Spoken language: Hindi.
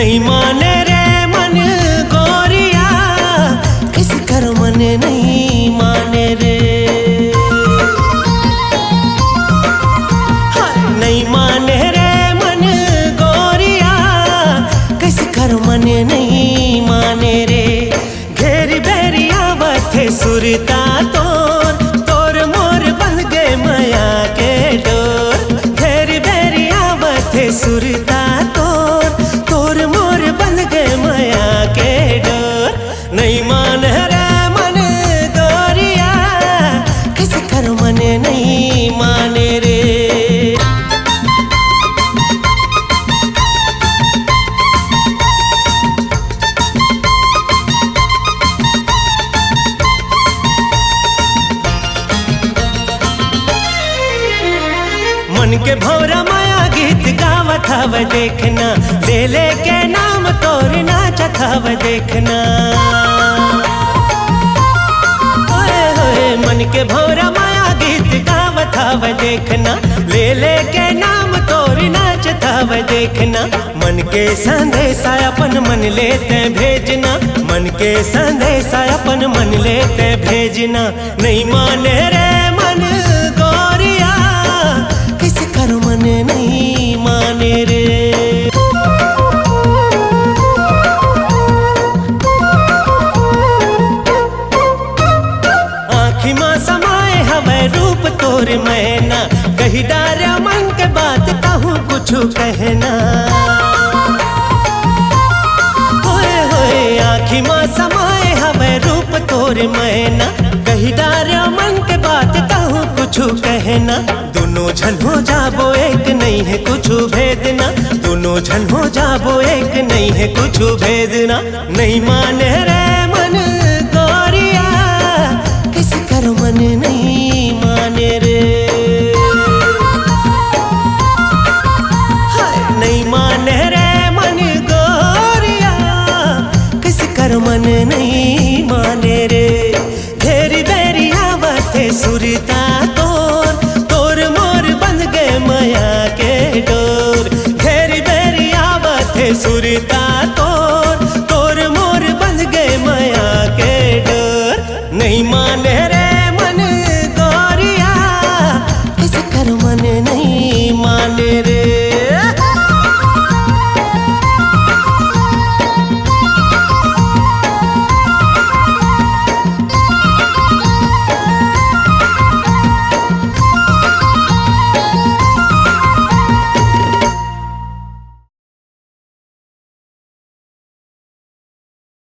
नहीं माने रे मन गोरिया, किस कर मन नहीं माने रे। नहीं माने रे मन गोरिया, किस कर मन नहीं माने रे। घेरी बेरिया बथे सुरता तोर, तोर मोर बन गए माया के डोर। घेरी बेरिया बथे सुरता तोर, तोर मोर बन गए माया के डोर। नहीं मान रे मन गोरिया, किस कर मन नहीं माने रे। मन के भौरा माया गीत गावत हव देखना, ले ले के नाम तोर नाचत हव देखना। ओए होए मन के भौरा माया गीत गावत हव देखना, ले ले के नाम तोर नाचत हव देखना। मन के संदेशा अपन मन लेते भेजना, मन के संदेशा अपन मन लेते भेजना। नहीं माने रे मन गोरिया, किस कर मन नहीं माने रे। आँखी माँ समाए हवे रूप तोर मैना, कही डारा मन के बात कहूँ कुछ कहना। होए होए आँखी माँ समाए हवे रूप तोर मैना, कही डारा मन के बात कहूँ कुछ कहना। दोनों झन हो जाबो एक, नहीं है कुछ भेदना। दोनों झन हो जाबो एक, नहीं है कुछ भेदना। नहीं माने रे मन गोरिया, किस कर मन नहीं माने रे। नहीं माने रे मन गोरिया, किस कर मन नहीं माने रे। घेरी बेरिया बथे सुरता तोर, तोर मोर बन गए माया के डोर। घेरी बेरिया बथे सुरता